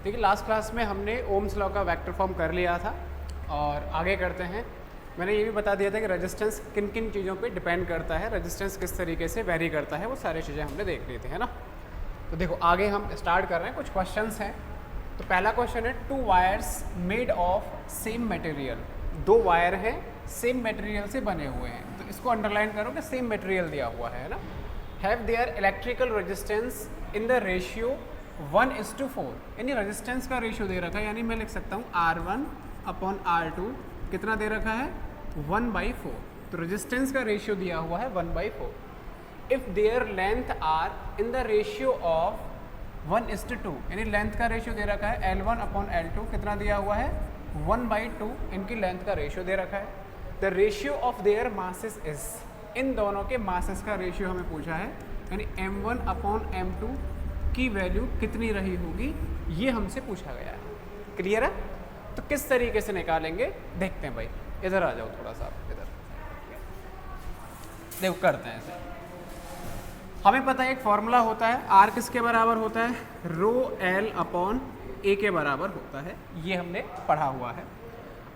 ठीक है, last class में हमने ओम्स लॉ का वेक्टर फॉर्म कर लिया था और आगे करते हैं। मैंने ये भी बता दिया था कि रेजिस्टेंस किन किन चीज़ों पे डिपेंड करता है, रेजिस्टेंस किस तरीके से वेरी करता है, वो सारी चीज़ें हमने देख ली थी, है ना। तो देखो आगे हम स्टार्ट कर रहे हैं, कुछ क्वेश्चंस हैं। तो पहला क्वेश्चन है, 2 wires made of same material. 2 wire हैं सेम मटेरियल से बने हुए हैं, तो इसको अंडरलाइन करो कि सेम मटेरियल दिया हुआ है ना। Have their electrical resistance in the ratio 1:4, यानी रेजिस्टेंस का रेशियो दे रखा है, यानी मैं लिख सकता हूँ R1/R2 कितना दे रखा है 1/4। तो रेजिस्टेंस का रेशियो दिया हुआ है 1/4। If their length are in the ratio of 1:2, यानी लेंथ का रेशियो दे रखा है L1/L2 कितना दिया हुआ है 1/2, इनकी लेंथ का रेशियो दे रखा है। The ratio of their masses is, इन दोनों के मासेस का रेशियो हमें पूछा है, यानी M1/M2 की वैल्यू कितनी रही होगी, ये हमसे पूछा गया है। क्लियर है? तो किस तरीके से निकालेंगे देखते हैं भाई। इधर आ जाओ थोड़ा सा, इधर देखो करते हैं ऐसे। हमें पता है एक फॉर्मूला होता है, R किसके बराबर होता है, ρL/A के बराबर होता है, ये हमने पढ़ा हुआ है।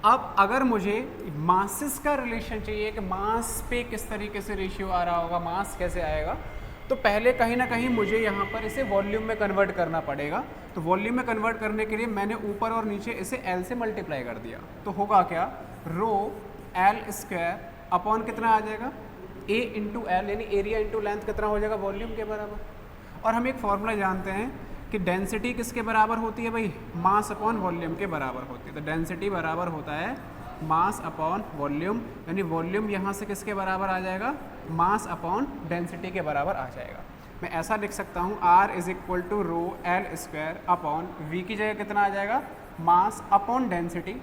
अब अगर मुझे मासेस का रिलेशन चाहिए कि मास पे किस तरीके से रेशियो आ रहा होगा, मास कैसे आएगा, तो पहले कहीं ना कहीं मुझे यहाँ पर इसे वॉल्यूम में कन्वर्ट करना पड़ेगा। तो वॉल्यूम में कन्वर्ट करने के लिए मैंने ऊपर और नीचे इसे L से मल्टीप्लाई कर दिया, तो होगा क्या, ρL² अपॉन कितना आ जाएगा A इंटू एल, यानी एरिया इंटू लेंथ कितना हो जाएगा वॉल्यूम के बराबर। और हम एक फॉर्मूला जानते हैं कि डेंसिटी किसके बराबर होती है भाई, मास अपॉन वॉल्यूम के बराबर होती है। तो डेंसिटी बराबर होता है मास अपॉन वॉल्यूम, यानी वॉल्यूम यहाँ से किसके बराबर आ जाएगा, मास अपॉन डेंसिटी के बराबर आ जाएगा। मैं ऐसा लिख सकता हूँ R = ρL² अपॉन V की जगह कितना आ जाएगा, मास अपॉन डेंसिटी।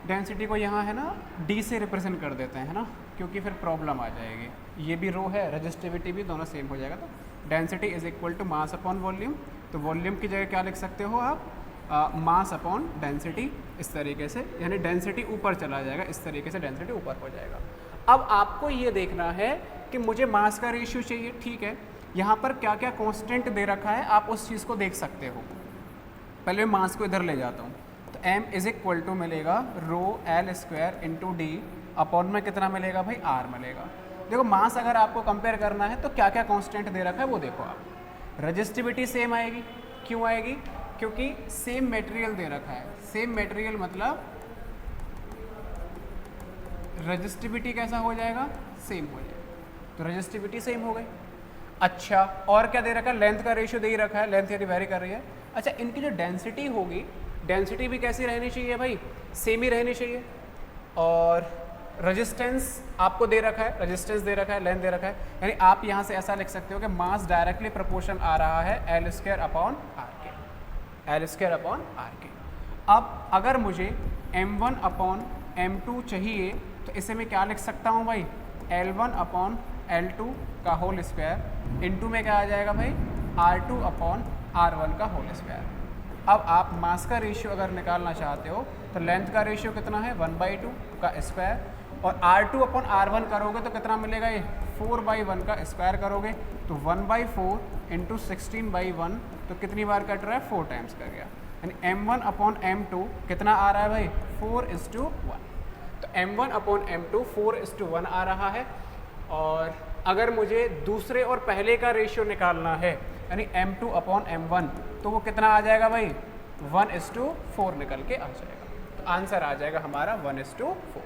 डेंसिटी को यहाँ है ना D से रिप्रेजेंट कर देते हैं, है ना, क्योंकि फिर प्रॉब्लम आ जाएगी। ये भी रो है, रजिस्टिविटी भी, दोनों सेम हो जाएगा। तो डेंसिटी = मास अपॉन वॉल्यूम, तो वॉल्यूम की जगह क्या लिख सकते हो आप, मास अपॉन डेंसिटी, इस तरीके से, यानी डेंसिटी ऊपर चला जाएगा, इस तरीके से डेंसिटी ऊपर हो जाएगा। अब आपको ये देखना है कि मुझे मास का रेशियो चाहिए, ठीक है। यहाँ पर क्या क्या कॉन्स्टेंट दे रखा है आप उस चीज़ को देख सकते हो। पहले मैं मास को इधर ले जाता हूँ, तो M = मिलेगा ρL² D अपॉन में कितना मिलेगा भाई, R मिलेगा। देखो मास अगर आपको कंपेयर करना है तो क्या क्या कांस्टेंट दे रखा है वो देखो आप। रजिस्टिविटी सेम आएगी, क्यों आएगी, क्योंकि सेम मटेरियल दे रखा है। सेम मटेरियल मतलब रजिस्टिविटी कैसा हो जाएगा, सेम हो जाएगा, तो रजिस्टिविटी सेम हो गई। अच्छा, और क्या दे रखा है, लेंथ का रेशियो दे ही रखा है, लेंथ यदि वेरी कर रही है। अच्छा, इनकी जो डेंसिटी होगी, डेंसिटी भी कैसी रहनी चाहिए भाई, सेम ही रहनी चाहिए। और रेजिस्टेंस आपको दे रखा है, रेजिस्टेंस दे रखा है, लेंथ दे रखा है, यानी आप यहाँ से ऐसा लिख सकते हो कि मास डायरेक्टली प्रोपोर्शन आ रहा है L²/RK, L²/RK। अब अगर मुझे M1/M2 चाहिए तो इसे मैं क्या लिख सकता हूँ भाई, L1/L2 का होल स्क्वायर इंटू में क्या आ जाएगा भाई, R2/R1 का होल स्क्वायर। अब आप मास का रेशियो अगर निकालना चाहते हो तो लेंथ का रेशियो कितना है 1/2 का स्क्वायर, और R2/R1 करोगे तो कितना मिलेगा, ये 4/1 का स्क्वायर करोगे तो 1/4 इंटू 16/1, तो कितनी बार कट रहा है, 4 टाइम्स कर गया। यानी M1/M2 कितना आ रहा है भाई, 4:1। तो M1/M2 4:1 आ रहा है। और अगर मुझे दूसरे और पहले का रेशियो निकालना है, यानी M2/M1, तो वो कितना आ जाएगा भाई, 1:4 निकल के आ जाएगा। तो आंसर आ जाएगा हमारा 1:4।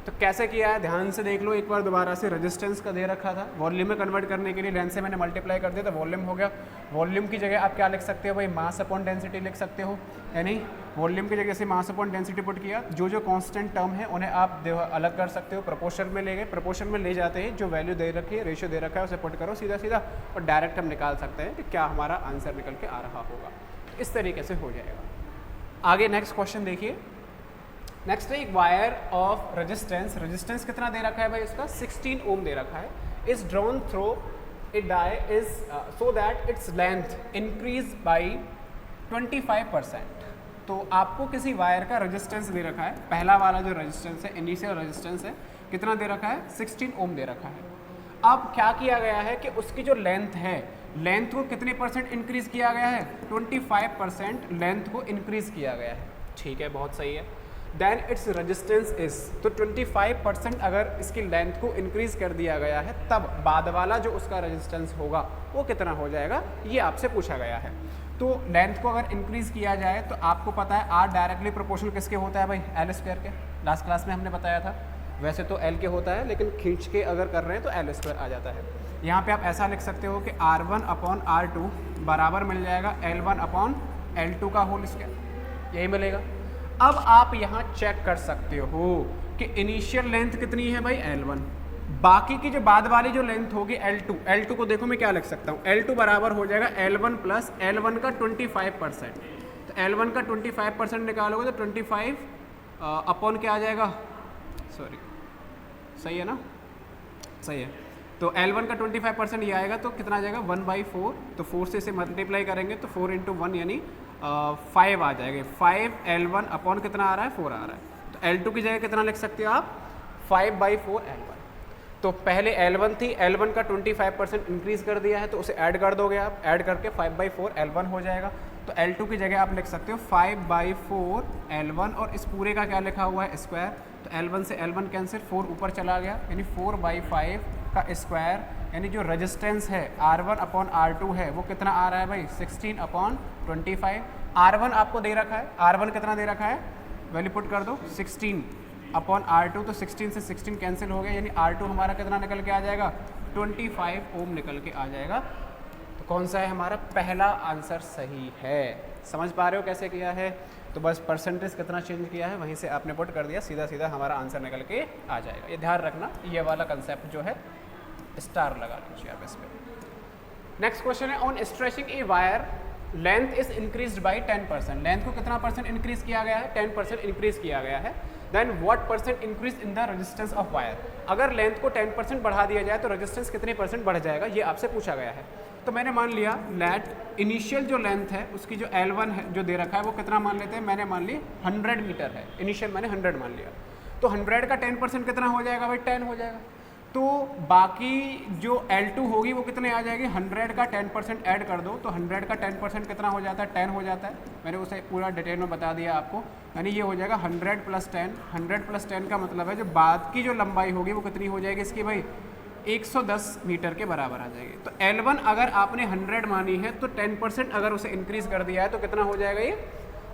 तो कैसे किया है ध्यान से देख लो एक बार दोबारा से। रेजिस्टेंस का दे रखा था, वॉल्यूम में कन्वर्ट करने के लिए लेंथ से मैंने मल्टीप्लाई कर दिया तो वॉल्यूम हो गया। वॉल्यूम की जगह आप क्या लिख सकते हो भाई, मास अपॉन डेंसिटी लिख सकते हो, यानी वॉल्यूम की जगह से मास अपॉन डेंसिटी पुट किया। जो जो कांस्टेंट टर्म है उन्हें आप अलग कर सकते हो, प्रोपोर्शन में ले गए, प्रोपोर्शन में ले जाते हैं जो वैल्यू दे रखी है, रेशियो दे रखा है, उसे पुट करो सीधा सीधा, और डायरेक्ट हम निकाल सकते हैं कि क्या हमारा आंसर निकल के आ रहा होगा। इस तरीके से हो जाएगा। आगे नेक्स्ट क्वेश्चन देखिए। नेक्स्ट है एक वायर ऑफ रेजिस्टेंस, रेजिस्टेंस कितना दे रखा है भाई इसका, 16 ओम दे रखा है। Is drawn through a die is so that its length increase by 25%। तो आपको किसी वायर का रेजिस्टेंस दे रखा है, पहला वाला जो रेजिस्टेंस है, इनिशियल रेजिस्टेंस है, कितना दे रखा है, 16 ओम दे रखा है। अब क्या किया गया है कि उसकी जो लेंथ है लेंथ को कितने परसेंट इंक्रीज किया गया है? 25% लेंथ को इंक्रीज किया गया है। ठीक है, बहुत सही है। देन इट्स रेजिस्टेंस इज, तो 25% अगर इसकी लेंथ को इंक्रीज कर दिया गया है तब बाद वाला जो उसका रेजिस्टेंस होगा वो कितना हो जाएगा, ये आपसे पूछा गया है। तो लेंथ को अगर इंक्रीज किया जाए तो आपको पता है आर डायरेक्टली प्रोपोर्शनल किसके होता है भाई? एल स्क्वायर के। लास्ट क्लास में हमने बताया था। वैसे तो एल के होता है लेकिन खींच के अगर कर रहे हैं तो एल स्क्वायर आ जाता है। यहाँ पे आप ऐसा लिख सकते हो कि R1/R2 बराबर मिल जाएगा L1/L2 का होल स्क्वायर, यही मिलेगा। अब आप यहाँ चेक कर सकते हो कि इनिशियल लेंथ कितनी है भाई? L1। बाकी की जो बाद वाली जो लेंथ होगी L2 को देखो मैं क्या लिख सकता हूँ, L2 बराबर हो जाएगा L1 प्लस L1 का 25%। तो L1 का 25% निकालोगे तो 25 अपॉन क्या आ जाएगा, सॉरी सही है ना, सही है। तो L1 का 25% ये आएगा तो कितना आ जाएगा 1/4। तो 4 से इसे मल्टीप्लाई करेंगे तो 4 × 1 यानी 5 आ जाएगा। 5 L1 अपॉन कितना आ रहा है? 4 आ रहा है। तो L2 की जगह कितना लिख सकते हो आप? 5/4 L1। तो पहले L1 थी, L1 का 25% इंक्रीज कर दिया है तो उसे ऐड कर दोगे आप, ऐड करके 5/4 L1 हो जाएगा। तो L2 की जगह आप लिख सकते हो 5/4 L1 और इस पूरे का क्या लिखा हुआ है? स्क्वायर। तो L1 से L1 कैंसिल, 4 ऊपर चला गया यानी 4/5 का स्क्वायर, यानी जो रेजिस्टेंस है R1/R2 है वो कितना आ रहा है भाई? 16/25। R1 आपको दे रखा है, R1 कितना दे रखा है? वैल्यू पुट कर दो 16/R2, तो 16 से 16 कैंसिल हो गया यानी R2 हमारा कितना निकल के आ जाएगा? 25 ओम निकल के आ जाएगा। तो कौन सा है हमारा? पहला आंसर सही है। समझ पा रहे हो कैसे किया है? तो बस परसेंटेज कितना चेंज किया है वहीं से आपने पुट कर दिया, सीधा सीधा हमारा आंसर निकल के आ जाएगा। ये ध्यान रखना, ये वाला कंसेप्ट जो है स्टार लगा लीजिए आप इस पर। नेक्स्ट क्वेश्चन है, on stretching a wire length is increased by 10%। Length को कितना परसेंट इंक्रीज किया गया है? 10% इंक्रीज किया गया है। Then what percent increase in the resistance of wire. अगर लेंथ को 10% बढ़ा दिया जाए तो रेजिस्टेंस कितने परसेंट बढ़ जाएगा, ये आपसे पूछा गया है। तो मैंने मान लिया लेट इनिशियल जो लेंथ है उसकी जो L1 है जो दे रखा है वो कितना मान लेते हैं? मैंने मान ली 100 मीटर है, इनिशियल मैंने 100 मान लिया। तो 100 का 10% कितना हो जाएगा भाई? 10 हो जाएगा। तो बाकी जो L2 होगी वो कितने आ जाएगी? 100 का 10% ऐड कर दो तो 100 का 10% कितना हो जाता है? 10 हो जाता है। मैंने उसे पूरा डिटेल में बता दिया आपको, यानी ये हो जाएगा 100 + 10। 100 + 10 का मतलब है जो बाद की जो लंबाई होगी वो कितनी हो जाएगी इसकी भाई? 110 मीटर के बराबर आ जाएगी। तो L1 अगर आपने 100 मानी है तो 10% अगर उसे इंक्रीज कर दिया है तो कितना हो जाएगा? ये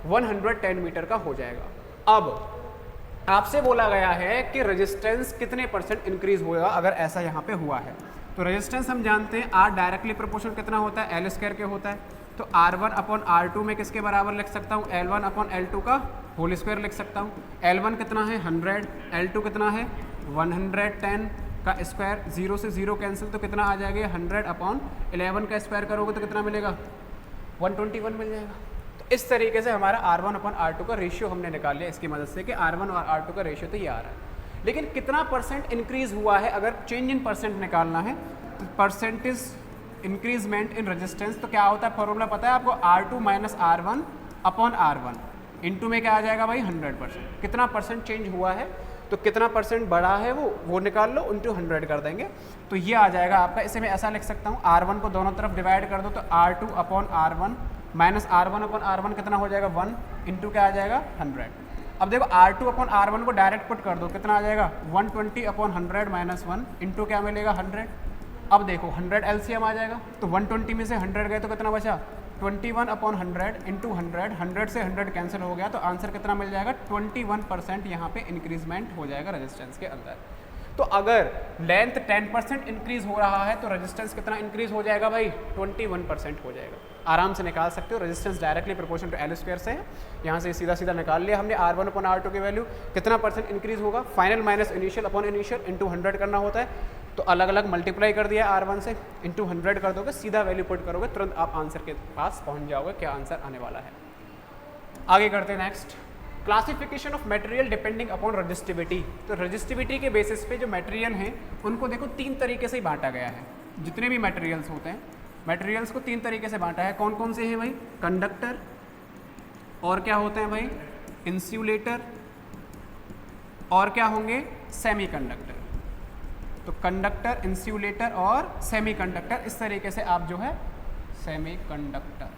110 मीटर का हो जाएगा। अब आपसे बोला गया है कि रेजिस्टेंस कितने परसेंट इंक्रीज होगा अगर ऐसा यहाँ पे हुआ है। तो रेजिस्टेंस हम जानते हैं R डायरेक्टली प्रोपोर्शनल कितना होता है? L स्क्वायर के होता है। तो R1/R2 में किसके बराबर लिख सकता हूँ? L1/L2 का होल स्क्वायर लिख सकता हूँ। L1 कितना है? 100, L2 कितना है? 110 का स्क्वायर, 0 से 0 कैंसिल तो कितना आ जाएगा? 100/11 का स्क्वायर करोगे तो कितना मिलेगा? 121 मिल जाएगा। तो इस तरीके से हमारा R1/R2 का रेशियो हमने निकाल लिया इसकी मदद से कि R1 और R2 का रेशियो तो ये आ रहा है। लेकिन कितना परसेंट इंक्रीज हुआ है अगर चेंज इन परसेंट निकालना है तो परसेंटेज इंक्रीजमेंट इन रेजिस्टेंस, तो क्या होता है? फॉर्मूला पता है आपको? R2 - R1/R1 इंटू में क्या आ जाएगा भाई? 100%। कितना परसेंट चेंज हुआ है तो कितना परसेंट बढ़ा है वो निकाल लो, इंटू 100 कर देंगे तो ये आ जाएगा आपका। इसे मैं ऐसा लिख सकता हूँ, R1 को दोनों तरफ डिवाइड कर दो तो R2/R1 माइनस R1/R1 कितना हो जाएगा? 1 इंटू क्या आ जाएगा? 100। अब देखो R2/R1 को डायरेक्ट पुट कर दो, कितना आ जाएगा? 120/100 माइनस 1 इंटू क्या मिलेगा? 100। अब देखो 100 LCM आ जाएगा तो 120 में से 100 गए तो कितना बचा? 21/100 इंटू 100, 100 से 100 कैंसिल हो गया तो आंसर कितना मिल जाएगा? 21% यहाँ पे इंक्रीजमेंट हो जाएगा रेजिस्टेंस के अंदर। तो अगर लेंथ 10% इंक्रीज हो रहा है तो रेजिस्टेंस कितना इंक्रीज हो जाएगा भाई? 21% हो जाएगा। आराम से निकाल सकते हो, resistance directly proportional to L square से है। यहाँ से सीधा सीधा निकाल लिया हमने। R1/R2 की वैल्यू कितना परसेंट इंक्रीज होगा? Final minus initial upon initial into 100 करना होता है। तो अलग अलग मल्टीप्लाई कर दिया R1 से, इंटू 100 कर दोगे, सीधा वैल्यू पुट करोगे, तुरंत आप आंसर के पास पहुँच जाओगे क्या आंसर आने वाला है। आगे करते हैं next, classification of material depending upon resistivity. तो रजिस्टिविटी के बेसिस पे जो मटेरियल हैं उनको देखो 3 तरीके से ही बांटा गया है। जितने भी मटेरियल्स होते हैं, मटेरियल्स को 3 तरीके से बांटा है। कौन कौन से हैं भाई? कंडक्टर, और क्या होते हैं भाई? इंसुलेटर, और क्या होंगे? सेमीकंडक्टर। तो कंडक्टर, इंसुलेटर और सेमीकंडक्टर, इस तरीके से आप जो है सेमीकंडक्टर।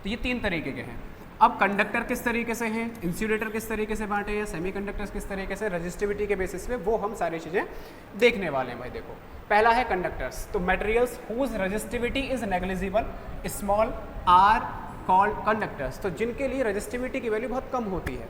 तो ये 3 तरीके के हैं। अब कंडक्टर किस तरीके से हैं, इंसुलेटर किस तरीके से बांटे हैं, सेमीकंडक्टर्स किस तरीके से, रजिस्टिविटी के बेसिस पे, वो हम सारी चीज़ें देखने वाले हैं भाई। देखो पहला है कंडक्टर्स, तो materials whose resistivity is negligible small are called conductors. तो जिनके लिए रजिस्टिविटी की वैल्यू बहुत कम होती है।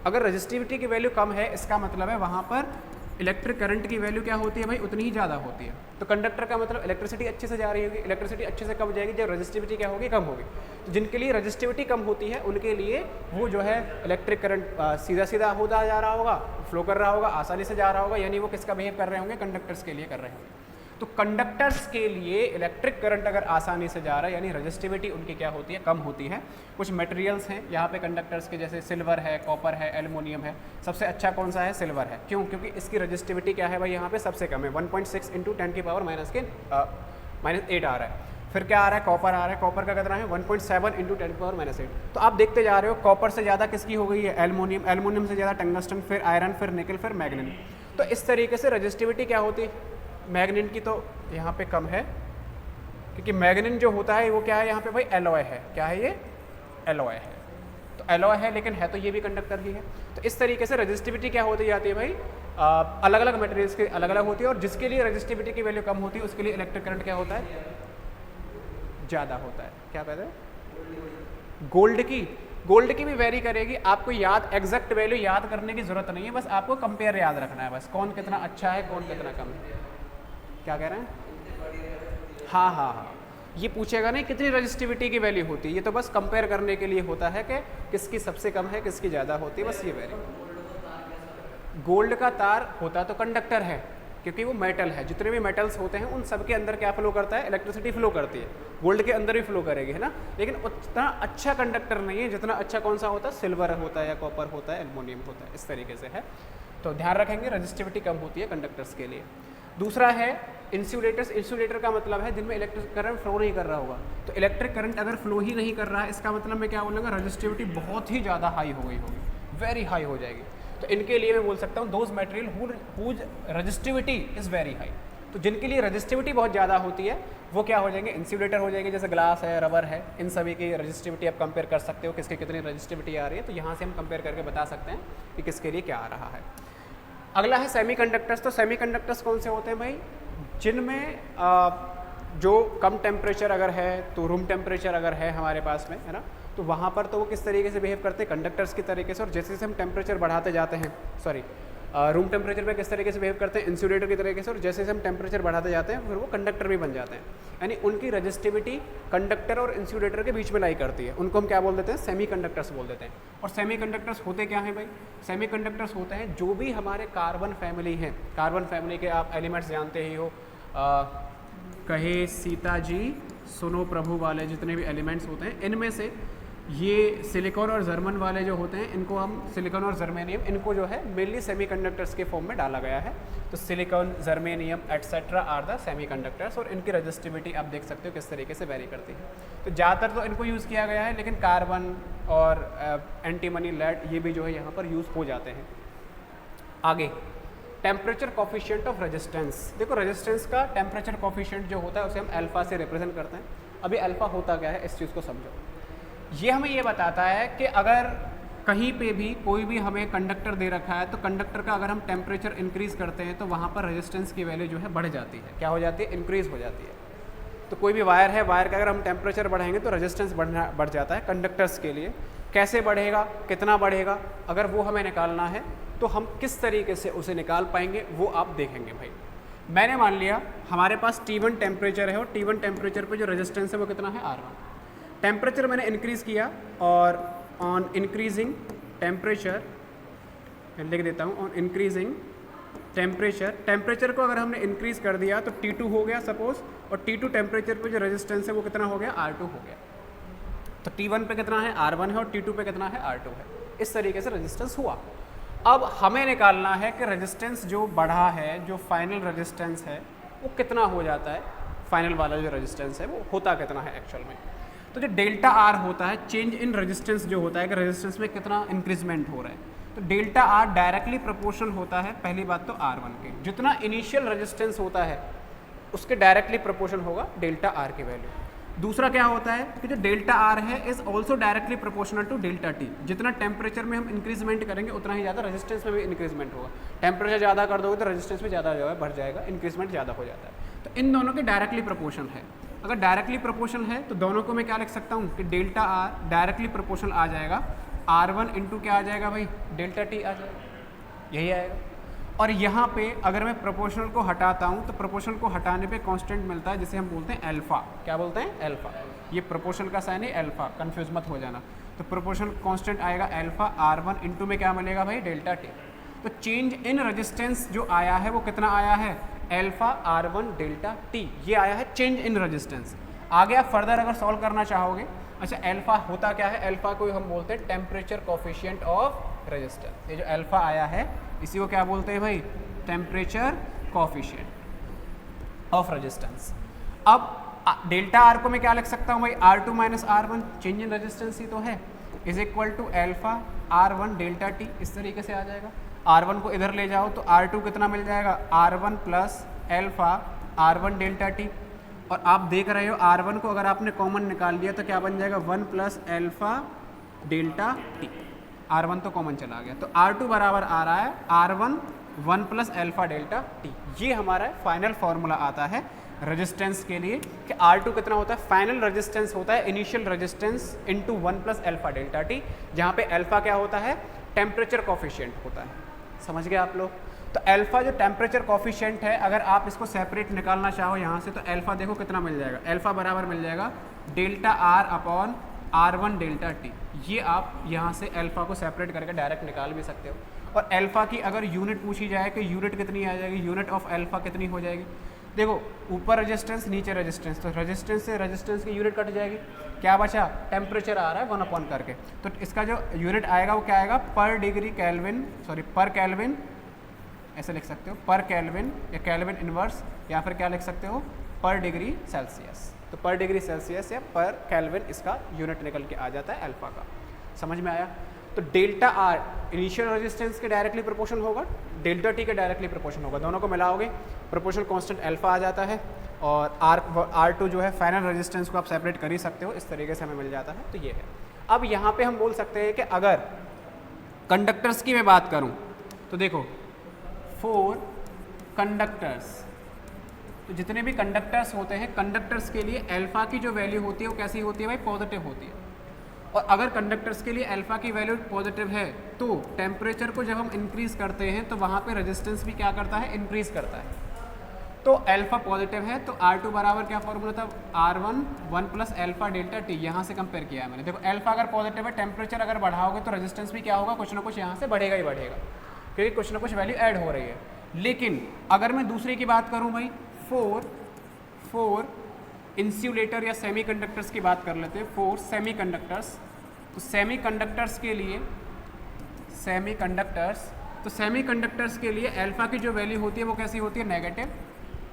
अगर रजिस्टिविटी की वैल्यू कम है, इसका मतलब है वहाँ पर इलेक्ट्रिक करंट की वैल्यू क्या होती है भाई, उतनी ही ज़्यादा होती है। तो कंडक्टर का मतलब इलेक्ट्रिसिटी अच्छे से जा रही होगी, इलेक्ट्रिसिटी अच्छे से कब जाएगी, जब रजिस्टिविटी क्या होगी, कम होगी। तो जिनके लिए रजिस्टिविटी कम होती है उनके लिए वो जो है इलेक्ट्रिक करंट सीधा सीधा होता जा रहा होगा, फ्लो कर रहा होगा, आसानी से जा रहा होगा, यानी वो किसका बिहेव कर रहे होंगे, कंडक्टर्स के लिए कर रहे होंगे। तो कंडक्टर्स के लिए इलेक्ट्रिक करंट अगर आसानी से जा रहा है यानी रजिस्टिविटी उनकी क्या होती है, कम होती है। कुछ मटेरियल्स हैं यहाँ पे कंडक्टर्स के, जैसे सिल्वर है, कॉपर है, एल्युमिनियम है। सबसे अच्छा कौन सा है, सिल्वर है। क्यों, क्योंकि इसकी रजिस्टिविटी क्या है भाई, यहाँ पे सबसे कम है, 1.6 × 10⁻⁻8 आ रहा है। फिर क्या आ रहा है, कॉपर आ रहा है। कॉपर का कितना है, 1.7 × 10⁻⁸। तो आप देखते जा रहे हो कॉपर से ज़्यादा किसकी हो गई है, एल्युमिनियम, एल्युमिनियम से ज़्यादा टंगस्टन, फिर आयरन, फिर निकल, फिर मैग्नीज। तो इस तरीके से रजिस्टिविटी क्या होती है, मैग्नीन की तो यहाँ पे कम है, क्योंकि मैग्नीन जो होता है वो क्या है यहाँ पे भाई, एलॉय है। क्या है ये, एलॉय है। तो एलॉय है लेकिन है तो ये भी कंडक्टर ही है। तो इस तरीके से रजिस्टिविटी क्या होती जाती है भाई, अलग अलग मटेरियल्स की अलग अलग होती है, और जिसके लिए रजिस्टिविटी की वैल्यू कम होती है उसके लिए इलेक्ट्रिक करंट क्या होता है, ज़्यादा होता है। क्या कहते हैं, गोल्ड की भी वेरी करेगी। आपको याद एग्जैक्ट वैल्यू याद करने की जरूरत नहीं है, बस आपको कंपेयर याद रखना है, बस कौन कितना अच्छा है, कौन कितना कम है। क्या कह रहे हैं, हाँ, ये पूछेगा नहीं कितनी रजिस्टिविटी की वैल्यू होती है, ये तो बस कंपेयर करने के लिए होता है कि किसकी सबसे कम है, किसकी ज़्यादा होती है, बस ये वैल्यू। गोल्ड का तार होता तो कंडक्टर है, क्योंकि वो मेटल है। जितने भी मेटल्स होते हैं उन सब के अंदर क्या फ्लो करता है, इलेक्ट्रिसिटी फ्लो करती है। गोल्ड के अंदर भी फ्लो करेगी, है ना, लेकिन उतना अच्छा कंडक्टर नहीं है जितना अच्छा कौन सा होता है, सिल्वर होता है, या कॉपर होता है, एल्युमिनियम होता है, इस तरीके से है। तो ध्यान रखेंगे रजिस्टिविटी कम होती है कंडक्टर्स के लिए। दूसरा है इंसुलेटर्स। इंसुलेटर का मतलब है जिनमें इलेक्ट्रिक करंट फ्लो नहीं कर रहा होगा। तो इलेक्ट्रिक करंट अगर फ्लो ही नहीं कर रहा है, इसका मतलब मैं क्या बोलूँगा, रजिस्टिविटी बहुत ही ज़्यादा हाई हो गई होगी, वेरी हाई हो जाएगी। तो इनके लिए मैं बोल सकता हूँ those material whose resistivity is very high. तो जिनके लिए रजिस्टिविटी बहुत ज़्यादा होती है वो क्या हो जाएंगे, इंसुलेटर हो जाएंगे। जैसे ग्लास है, रबर है, इन सभी की रजिस्टिविटी आप कंपेयर कर सकते हो, किसकी कितनी रजिस्टिविटी आ रही है। तो यहाँ से हम कंपेयर करके बता सकते हैं कि किसके लिए क्या आ रहा है। अगला है सेमीकंडक्टर्स। तो सेमीकंडक्टर्स कौन से होते हैं भाई, जिनमें जो कम टेम्परेचर अगर है, तो रूम टेम्परेचर अगर है हमारे पास में, है ना, तो वहाँ पर तो वो किस तरीके से बिहेव करते हैं, कंडक्टर्स की तरीके से। और जैसे जैसे हम टेम्परेचर बढ़ाते जाते हैं, रूम टेम्परेचर पे किस तरीके से बिहेव करते हैं, इंसुलेटर की तरीके से। और जैसे जैसे हम टेम्परेचर बढ़ाते जाते हैं फिर वो कंडक्टर भी बन जाते हैं, यानी उनकी रजिस्टिविटी कंडक्टर और इंसुलेटर के बीच में लाई करती है। उनको हम क्या बोल देते हैं, सेमीकंडक्टर्स बोल देते हैं। और सेमीकंडक्टर्स होते क्या हैं भाई, सेमीकंडक्टर्स होते हैं जो भी हमारे कार्बन फैमिली हैं। कार्बन फैमिली के आप एलिमेंट्स जानते ही हो, कहे सीता जी सुनो प्रभु वाले जितने भी एलिमेंट्स होते हैं, इनमें से ये सिलिकॉन और जर्मन वाले जो होते हैं, इनको हम सिलिकॉन और जर्मेनियम, इनको जो है मेनली सेमीकंडक्टर्स के फॉर्म में डाला गया है। तो silicon, germanium etcetera are the semiconductors. और इनकी रजिस्टिविटी आप देख सकते हो किस तरीके से वेरी करती है। तो ज़्यादातर तो इनको यूज़ किया गया है, लेकिन कार्बन और एंटीमनी, लेड, ये भी जो है यहाँ पर यूज़ हो जाते हैं। आगे टेम्परेचर कोफिशिएंट ऑफ रेजिस्टेंस। देखो रेजिस्टेंस का टेम्परेचर कोफिशिएंट जो होता है उसे हम अल्फा से रिप्रेजेंट करते हैं। अभी अल्फा होता क्या है, इस चीज़ को समझो। ये हमें ये बताता है कि अगर कहीं पे भी कोई भी हमें कंडक्टर दे रखा है, तो कंडक्टर का अगर हम टेम्परेचर इंक्रीज़ करते हैं तो वहाँ पर रेजिस्टेंस की वैल्यू जो है बढ़ जाती है। क्या हो जाती है, इंक्रीज़ हो जाती है। तो कोई भी वायर है, वायर का अगर हम टेम्परेचर बढ़ाएंगे तो रेजिस्टेंस बढ़ जाता है कंडक्टर्स के लिए। कैसे बढ़ेगा, कितना बढ़ेगा, अगर वो हमें निकालना है तो हम किस तरीके से उसे निकाल पाएंगे वो आप देखेंगे भाई। मैंने मान लिया हमारे पास T1 टेम्परेचर है और T1 टेम्परेचर पे जो रेजिस्टेंस है वो कितना है, R1। टेम्परेचर मैंने इंक्रीज़ किया और ऑन इंक्रीजिंग टेम्परेचर, लिख देता हूँ, ऑन इंक्रीजिंग टेम्परेचर को अगर हमने इंक्रीज़ कर दिया तो T2 हो गया सपोज, और T2 टेम्परेचर पे जो रेजिस्टेंस है वो कितना हो गया, R2 हो गया। तो T1 पे कितना है, R1 है, और T2 पे कितना है, R2 है। इस तरीके से रेजिस्टेंस हुआ। अब हमें निकालना है कि रेजिस्टेंस जो बढ़ा है, जो फाइनल रेजिस्टेंस है वो कितना हो जाता है, फाइनल वाला जो रेजिस्टेंस है वो होता कितना है एक्चुअल में। तो जो डेल्टा आर होता है, चेंज इन रेजिस्टेंस जो होता है कि रेजिस्टेंस में कितना इंक्रीजमेंट हो रहा है, तो डेल्टा आर डायरेक्टली प्रोपोर्शनल होता है, पहली बात तो R1 के। जितना इनिशियल रेजिस्टेंस होता है उसके डायरेक्टली प्रोपोर्शनल होगा डेल्टा आर की वैल्यू। दूसरा क्या होता है कि जो डेल्टा आर है is also directly proportional to delta T. जितना टेम्परेचर में हम इंक्रीजमेंट करेंगे उतना ही ज़्यादा रेजिस्टेंस में भी इंक्रीजमेंट होगा। टेम्परेचर ज़्यादा कर दोगे तो रेजिस्टेंस भी ज़्यादा जो है बढ़ जाएगा, इंक्रीजमेंट ज़्यादा हो जाता है। तो इन दोनों के डायरेक्टली प्रोपोर्शनल है। अगर डायरेक्टली प्रोपोर्शनल है तो दोनों को मैं क्या लिख सकता हूँ कि डेल्टा आर डायरेक्टली प्रोपोर्शनल आ जाएगा R1 इंटू क्या आ जाएगा भाई, डेल्टा टी आ जाएगा, यही आएगा। और यहाँ पे अगर मैं प्रोपोर्शनल को हटाता हूँ तो प्रोपोर्शनल को हटाने पे कांस्टेंट मिलता है जिसे हम बोलते हैं अल्फा। क्या बोलते हैं? अल्फा। ये प्रोपोर्शनल का साइन है अल्फा, कंफ्यूज मत हो जाना। तो प्रोपोर्शनल कांस्टेंट आएगा अल्फा, R1 इंटू में क्या मिलेगा भाई, डेल्टा टी। तो चेंज इन रेजिस्टेंस जो आया है वो कितना आया है, अल्फा R1 डेल्टा टी, ये आया है चेंज इन रेजिस्टेंस। आगे आप फर्दर अगर सॉल्व करना चाहोगे, अच्छा अल्फा होता क्या है, अल्फा को हम बोलते हैं टेम्परेचर कोफिशिएंट ऑफ रेजिस्टेंस। ये जो अल्फा आया है इसी को क्या बोलते हैं भाई, टेम्परेचर कोफिशिएंट ऑफ रेजिस्टेंस। अब डेल्टा आर को मैं क्या लिख सकता हूँ भाई, R2 minus R1, change in resistance ही तो है, is equal to alpha R1 delta T. इस तरीके से आ जाएगा। R1 को इधर ले जाओ तो R2 कितना मिल जाएगा, R1 plus alpha R1 delta T. और आप देख रहे हो R1 को अगर आपने कॉमन निकाल लिया तो क्या बन जाएगा, 1 plus alpha delta T. R1 तो कॉमन चला गया, तो R2 बराबर आ रहा है R1 1 plus alpha delta T. ये हमारा फाइनल फार्मूला आता है रेजिस्टेंस के लिए कि R2 कितना होता है, फाइनल रेजिस्टेंस होता है initial resistance into 1 plus alpha delta T, जहाँ पे अल्फा क्या होता है, टेम्परेचर कोफिशिएंट होता है। समझ गए आप लोग? तो अल्फा जो टेम्परेचर कोफिशिएंट है, अगर आप इसको सेपरेट निकालना चाहो यहाँ से तो अल्फा देखो कितना मिल जाएगा, अल्फा बराबर मिल जाएगा delta R upon R1 delta T. ये आप यहाँ से अल्फा को सेपरेट करके डायरेक्ट निकाल भी सकते हो। और अल्फा की अगर यूनिट पूछी जाए कि यूनिट कितनी आ जाएगी, यूनिट ऑफ अल्फा कितनी हो जाएगी, देखो ऊपर रेजिस्टेंस नीचे रेजिस्टेंस, तो रेजिस्टेंस से रेजिस्टेंस की यूनिट कट जाएगी, क्या बचा, टेम्परेचर आ रहा है 1 अपॉन करके, तो इसका जो यूनिट आएगा वो क्या आएगा, पर डिग्री केल्विन, सॉरी पर केल्विन, ऐसे लिख सकते हो पर केल्विन या केल्विन इनवर्स, या फिर क्या लिख सकते हो पर डिग्री सेल्सियस। तो पर डिग्री सेल्सियस या पर केल्विन इसका यूनिट निकल के आ जाता है अल्फा का। समझ में आया? तो डेल्टा आर इनिशियल रेजिस्टेंस के डायरेक्टली प्रोपोर्शनल होगा, डेल्टा टी के डायरेक्टली प्रोपोर्शनल होगा, दोनों को मिलाओगे प्रोपोर्शनल कांस्टेंट अल्फा आ जाता है। और R2 जो है फाइनल रेजिस्टेंस को आप सेपरेट कर ही सकते हो, इस तरीके से हमें मिल जाता है। तो ये है। अब यहाँ पे हम बोल सकते हैं कि अगर कंडक्टर्स की मैं बात करूँ तो देखो 4 कंडक्टर्स, तो जितने भी कंडक्टर्स होते हैं, कंडक्टर्स के लिए अल्फा की जो वैल्यू होती है वो कैसी होती है भाई, पॉजिटिव होती है। और अगर कंडक्टर्स के लिए अल्फा की वैल्यू पॉजिटिव है तो टेम्परेचर को जब हम इंक्रीज करते हैं तो वहाँ पे रेजिस्टेंस भी क्या करता है, इंक्रीज करता है। तो अल्फा पॉजिटिव है तो R2 बराबर क्या फॉर्मूला था, R1 1 plus alpha delta T. यहाँ से कंपेयर किया है मैंने। देखो अल्फा अगर पॉजिटिव है, टेम्परेचर अगर बढ़ाओगे तो रेजिस्टेंस भी क्या होगा, कुछ ना कुछ यहाँ से बढ़ेगा ही बढ़ेगा, क्योंकि कुछ ना कुछ वैल्यू ऐड हो रही है। लेकिन अगर मैं दूसरे की बात करूँ भाई, 4 इंसुलेटर या सेमीकंडक्टर्स की बात कर लेते हैं, 4 सेमीकंडक्टर्स। तो सेमीकंडक्टर्स के लिए अल्फा की जो वैल्यू होती है वो कैसी होती है, नेगेटिव।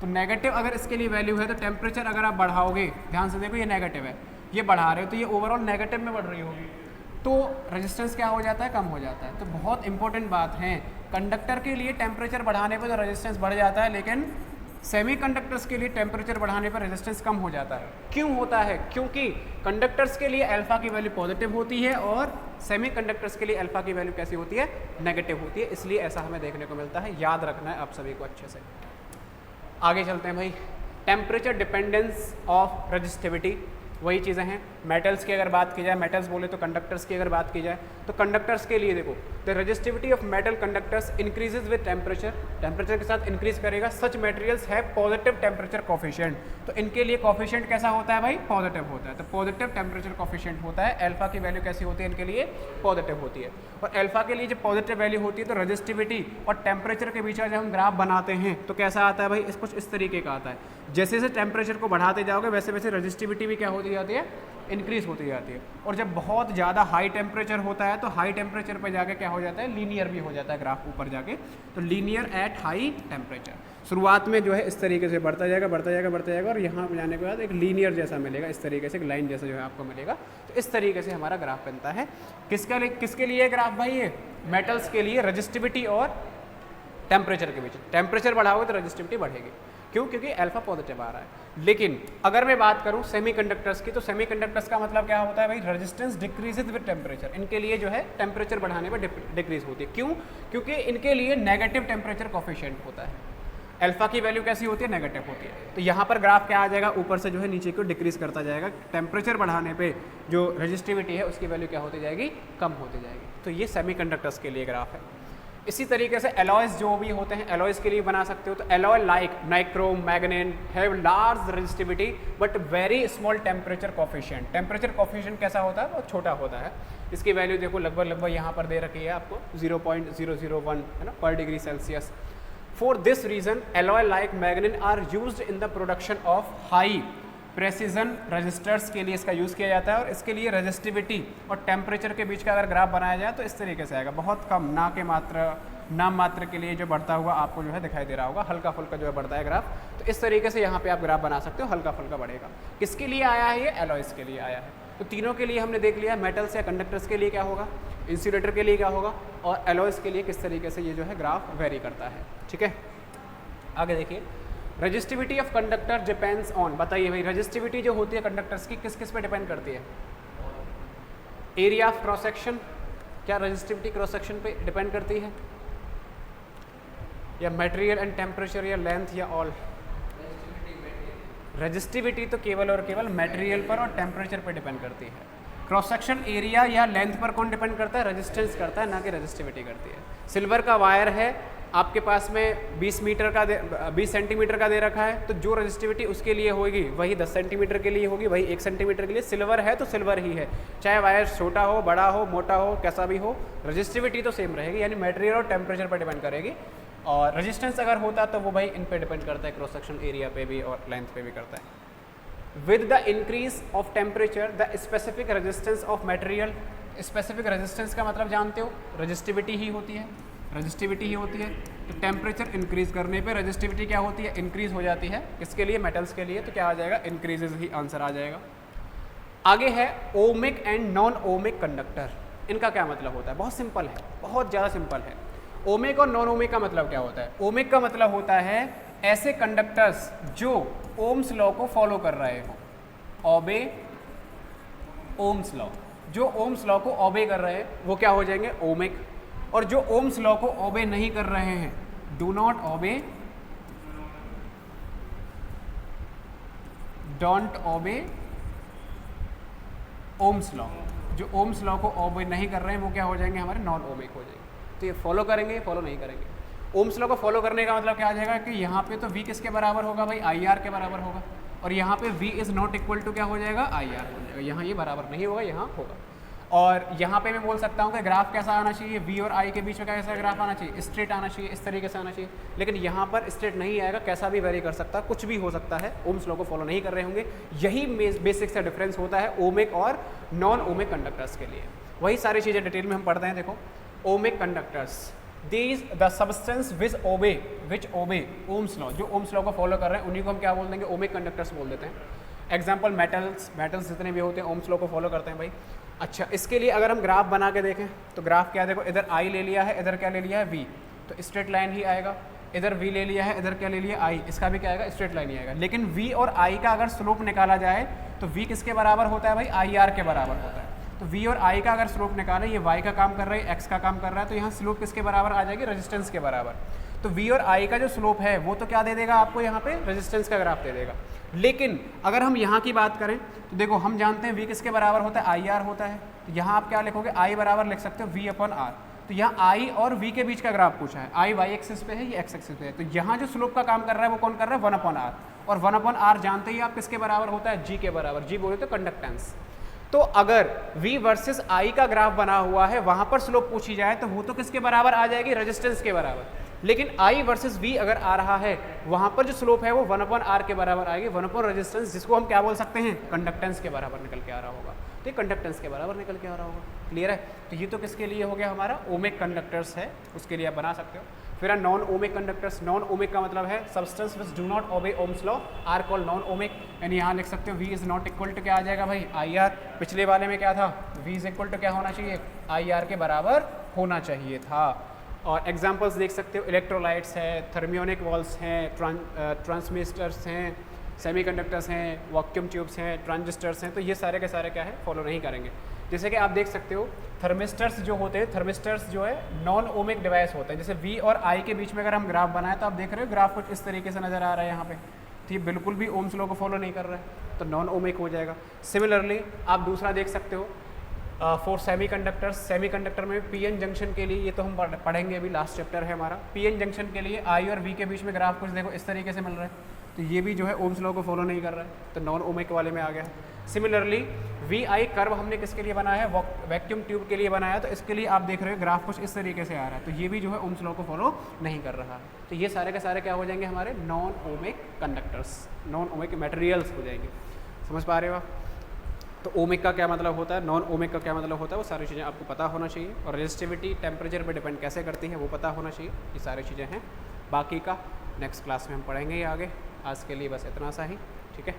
तो नेगेटिव अगर इसके लिए वैल्यू है तो टेम्परेचर अगर आप बढ़ाओगे, ध्यान से देखो ये नेगेटिव है, ये बढ़ा रहे हो तो ये ओवरऑल नेगेटिव में बढ़ रही होगी, तो रेजिस्टेंस क्या हो जाता है, कम हो जाता है। तो बहुत इंपॉर्टेंट बात है, कंडक्टर के लिए टेम्परेचर बढ़ाने पर तो रेजिस्टेंस बढ़ जाता है, लेकिन सेमीकंडक्टर्स के लिए टेम्परेचर बढ़ाने पर रेजिस्टेंस कम हो जाता है। क्यों होता है? क्योंकि कंडक्टर्स के लिए अल्फा की वैल्यू पॉजिटिव होती है और सेमीकंडक्टर्स के लिए अल्फा की वैल्यू कैसी होती है, नेगेटिव होती है। इसलिए ऐसा हमें देखने को मिलता है, याद रखना है आप सभी को अच्छे से। आगे चलते हैं भाई, टेम्परेचर डिपेंडेंस ऑफ रेजिस्टिविटी, वही चीज़ें हैं। मेटल्स की अगर बात की जाए, मेटल्स बोले तो कंडक्टर्स की अगर बात की जाए तो कंडक्टर्स के लिए देखो, the resistivity of metal conductors increases with temperature, temperature के साथ इंक्रीज करेगा। सच मटेरियल्स है पॉजिटिव टेम्परेचर कोफिशिएंट, तो इनके लिए कोफिशिएंट कैसा होता है भाई, पॉजिटिव होता है। तो पॉजिटिव टेम्परेचर कोफिशिएंट होता है, अल्फा की वैल्यू कैसी होती है इनके लिए, पॉजिटिव होती है। और अल्फा के लिए जब पॉजिटिव वैल्यू होती है तो रेजिस्टिविटी और टेम्परेचर के बीच में जब हम ग्राफ बनाते हैं तो कैसा आता है भाई, कुछ इस तरीके का आता है। जैसे जैसे टेम्परेचर को बढ़ाते जाओगे वैसे वैसे रेजिस्टिविटी भी क्या होती जाती है, इंक्रीज होती जाती है। और जब बहुत ज़्यादा हाई टेम्परेचर होता है तो हाई टेम्परेचर पे जाके क्या हो जाता है, लीनियर भी हो जाता है ग्राफ ऊपर जाके, तो लीनियर एट हाई टेम्परेचर। शुरुआत में जो है इस तरीके से बढ़ता जाएगा बढ़ता जाएगा बढ़ता जाएगा और यहाँ जाने के बाद एक लीनियर जैसा मिलेगा, इस तरीके से एक लाइन जैसा जो है आपको मिलेगा। तो इस तरीके से हमारा ग्राफ बनता है। किसके लिए ग्राफ भाई, ये मेटल्स के लिए रेजिस्टिविटी और टेम्परेचर के बीच। टेम्परेचर बढ़ाओगे तो रेजिस्टिविटी बढ़ेगी, क्यों? क्योंकि अल्फा पॉजिटिव आ रहा है। लेकिन अगर मैं बात करूं सेमीकंडक्टर्स की, तो सेमीकंडक्टर्स का मतलब क्या होता है भाई? Resistance decreases with temperature. इनके लिए जो है टेम्परेचर बढ़ाने पर डिक्रीज होती है। क्यों? क्योंकि इनके लिए नेगेटिव टेम्परेचर कोफिशिएंट होता है। अल्फा की वैल्यू कैसी होती है? नेगेटिव होती है। तो यहाँ पर ग्राफ क्या आ जाएगा? ऊपर से जो है नीचे को डिक्रीज करता जाएगा। टेम्परेचर बढ़ाने पे जो रेजिस्टिविटी है उसकी वैल्यू क्या होती जाएगी? कम होती जाएगी। तो ये सेमीकंडक्टर्स के लिए ग्राफ है। इसी तरीके से एलॉयज जो भी होते हैं, एलॉयज के लिए बना सकते हो। तो alloy like nichrome, मैग्नीन have large resistivity but very small temperature coefficient. Temperature coefficient कैसा होता है? बहुत छोटा होता है। इसकी वैल्यू देखो लगभग यहाँ पर दे रखी है आपको 0.001 है ना पर degree Celsius. For this reason alloy like manganin are used in the production of high precision resistors के लिए इसका यूज़ किया जाता है। और इसके लिए रेजिस्टिविटी और टेम्परेचर के बीच का अगर ग्राफ बनाया जाए तो इस तरीके से आएगा, बहुत कम, ना के मात्र, नाम मात्र के लिए जो बढ़ता हुआ आपको जो है दिखाई दे रहा होगा, हल्का फुल्का जो है बढ़ता है ग्राफ। तो इस तरीके से यहाँ पे आप ग्राफ बना सकते हो, हल्का फुल्का बढ़ेगा। किसके लिए आया है? ये एलॉयज के लिए आया है। तो तीनों के लिए हमने देख लिया, मेटल्स या कंडक्टर्स के लिए क्या होगा, इंसुलेटर के लिए क्या होगा, और एलॉयज के लिए किस तरीके से ये जो है ग्राफ वेरी करता है। ठीक है, आगे देखिए, resistivity of conductor depends on, बताइए भाई रेजिस्टिविटी जो होती है कंडक्टर्स की किस किस पे डिपेंड करती है? एरिया ऑफ क्रॉस सेक्शन, क्या रेजिस्टिविटी क्रॉस सेक्शन पे डिपेंड करती है, या मटेरियल एंड टेम्परेचर, या लेंथ, या ऑल? रेजिस्टिविटी तो केवल और केवल मटेरियल पर और टेम्परेचर पर डिपेंड करती है। क्रॉस सेक्शन एरिया या लेंथ पर कौन डिपेंड करता है? रेजिस्टेंस करता है, ना कि रेजिस्टिविटी करती है। सिल्वर का वायर है आपके पास में 20 सेंटीमीटर का दे रखा है, तो जो रेजिस्टिविटी उसके लिए होगी वही 10 सेंटीमीटर के लिए होगी, वही 1 सेंटीमीटर के लिए। सिल्वर है तो सिल्वर ही है, चाहे वायर छोटा हो, बड़ा हो, मोटा हो, कैसा भी हो, रेजिस्टिविटी तो सेम रहेगी। यानी मटेरियल और टेम्परेचर पर डिपेंड करेगी। और रेजिस्टेंस अगर होता तो वो भाई इन पे डिपेंड करता है, क्रॉस सेक्शन एरिया पे भी और लेंथ पे भी करता है। With the increase of temperature the specific resistance of material, specific resistance का मतलब जानते हो, रेजिस्टिविटी ही होती है, रेजिस्टिविटी ही होती है। तो टेम्परेचर इंक्रीज करने पे रेजिस्टिविटी क्या होती है? इंक्रीज हो जाती है। किसके लिए? मेटल्स के लिए। तो क्या आ जाएगा? इंक्रीजेज ही आंसर आ जाएगा। आगे है ohmic and non ohmic conductor. इनका क्या मतलब होता है? बहुत सिंपल है, बहुत ज़्यादा सिंपल है। ओमिक और नॉन ओमिक का मतलब क्या होता है? ओमिक का मतलब होता है ऐसे कंडक्टर्स जो ओम्स लॉ को फॉलो कर रहे हो, ओबे ओम्स लॉ, जो ओम्स लॉ को ओबे कर रहे हैं वो क्या हो जाएंगे? ओमिक। और जो ओम्स लॉ को ओबे नहीं कर रहे हैं, डू नॉट ओबे, डोंट ओबे ओम्स लॉ, जो ओम्स लॉ को ओबे नहीं कर रहे हैं वो क्या हो जाएंगे? हमारे नॉन ओमिक हो जाएंगे। तो ये फॉलो करेंगे, फॉलो नहीं करेंगे। ओम्स लॉ को फॉलो करने का मतलब क्या आ जाएगा कि यहाँ पे तो V किसके बराबर होगा भाई? IR के बराबर होगा। और यहाँ पे V is not equal to क्या हो जाएगा? IR हो जाएगा। यहाँ ये बराबर नहीं होगा, यहाँ होगा। और यहाँ पे मैं बोल सकता हूँ कि ग्राफ कैसा आना चाहिए? V और I के बीच में कैसा ग्राफ आना चाहिए? स्ट्रेट आना चाहिए, इस तरीके से आना चाहिए। लेकिन यहाँ पर स्ट्रेट नहीं आएगा, कैसा भी वेरी कर सकता है, कुछ भी हो सकता है। ओम्स लॉ को फॉलो नहीं कर रहे होंगे। यही बेसिक सा डिफरेंस होता है ओमिक और नॉन ओमिक कंडक्टर्स के लिए। वही सारी चीज़ें डिटेल में हम पढ़ते हैं। देखो, ohmic conductors, these the substance which obey Ohm's law, जो ओम्स लॉ को फॉलो कर रहे हैं उन्हीं को हम क्या बोल देंगे? ओमिक कंडक्टर्स बोल देते हैं। एग्जाम्पल मेटल्स जितने भी होते हैं ओम्स लॉ को फॉलो करते हैं भाई। अच्छा, इसके लिए अगर हम ग्राफ बना के देखें तो ग्राफ क्या, देखो इधर I ले लिया है, इधर क्या ले लिया है? V, तो स्ट्रेट लाइन ही आएगा। इधर V ले लिया है, इधर क्या ले लिया? I, इसका भी क्या आएगा? स्ट्रेट लाइन ही आएगा। लेकिन V और I का अगर स्लोप निकाला जाए तो V किसके बराबर होता है भाई? IR के बराबर होता है। तो V और I का अगर स्लोप निकालें, ये Y का काम कर रहा है, X का काम कर रहा है, तो यहाँ स्लोप किसके बराबर आ जाएगी? रेजिस्टेंस के बराबर। तो V और I का जो स्लोप है वो तो क्या दे देगा आपको? यहाँ पे रेजिस्टेंस का ग्राफ दे देगा। लेकिन अगर हम यहाँ की बात करें तो देखो, हम जानते हैं V किसके बराबर होता है? IR होता है। तो यहाँ आप क्या लिखोगे? I बराबर लिख सकते हो V/R। तो यहाँ I और V के बीच का ग्राफ पूछा है। I y एक्सिस पे है, ये x एक्सिस पे है। तो यहाँ जो स्लोप का काम कर रहा है वो कौन कर रहा है? 1/R। और 1/R जानते ही आप किसके बराबर होता है? G के बराबर। G बोले तो कंडक्टेंस। तो अगर V वर्सेस I का ग्राफ बना हुआ है, वहाँ पर स्लोप पूछी जाए तो वो तो किसके बराबर आ जाएगी? रेजिस्टेंस के बराबर। लेकिन I वर्सेस V अगर आ रहा है, वहाँ पर जो स्लोप है वो 1/R के बराबर आएगी। 1/ रेजिस्टेंस, जिसको हम क्या बोल सकते हैं? कंडक्टेंस के बराबर निकल के आ रहा होगा। तो ये कंडक्टेंस के बराबर निकल के आ रहा होगा। क्लियर है? तो ये तो किसके लिए हो गया? हमारा ओमिक कंडक्टर्स है, उसके लिए आप बना सकते हो। फिर है non ohmic conductors. Non ohmic का मतलब है substance which do not obey Ohm's law are called non ohmic. यानी यहाँ लिख सकते हो V is not equal to क्या आ जाएगा भाई? IR। पिछले वाले में क्या था? V इज इक्वल टू क्या होना चाहिए? IR के बराबर होना चाहिए था। और एग्जांपल्स देख सकते हो, इलेक्ट्रोलाइट्स है, थर्मियोनिक वॉल्स हैं, ट्रांसमिस्टर्स हैं, सेमीकंडक्टर्स हैं, वैक्यूम ट्यूब्स हैं, ट्रांजिस्टर्स हैं। तो ये सारे के सारे क्या है, फॉलो नहीं करेंगे। जैसे कि आप देख सकते हो थर्मिस्टर्स जो होते हैं, थर्मिस्टर्स जो है नॉन ओमिक डिवाइस होते हैं। जैसे V और I के बीच में अगर हम ग्राफ बनाएं तो आप देख रहे हो ग्राफ कुछ इस तरीके से नज़र आ रहा है यहाँ पे, तो ये बिल्कुल भी ओम्स लॉ को फॉलो नहीं कर रहा है, तो नॉन ओमिक हो जाएगा। सिमिलरली आप दूसरा देख सकते हो फॉर सेमीकंडक्टर्स, सेमीकंडक्टर में PN जंक्शन के लिए, ये तो हम पढ़ेंगे अभी, लास्ट चैप्टर है हमारा। PN जंक्शन के लिए I और V के बीच में ग्राफ कुछ देखो इस तरीके से मिल रहा है, तो ये भी जो है ओम्स लॉ को फॉलो नहीं कर रहा है, तो नॉन ओमिक वाले में आ गया। सिमिलरली VI कर्व हमने किसके लिए बनाया है, वैक्यूम ट्यूब के लिए बनाया, तो इसके लिए आप देख रहे हो ग्राफ कुछ इस तरीके से आ रहा है, तो ये भी जो है ओम्स लॉ को फॉलो नहीं कर रहा है। तो ये सारे के सारे क्या हो जाएंगे हमारे non ohmic conductors, non ohmic materials हो जाएंगे। समझ पा रहे हो आप? तो ओमिक का क्या मतलब होता है, नॉन ओमिक का क्या मतलब होता है, वो सारी चीज़ें आपको पता होना चाहिए। और रेजिस्टिविटी टेम्परेचर पर डिपेंड कैसे करती है वो पता होना चाहिए। ये सारी चीज़ें हैं, बाकी का नेक्स्ट क्लास में हम पढ़ेंगे ही आगे। आज के लिए बस इतना सा ही, ठीक है।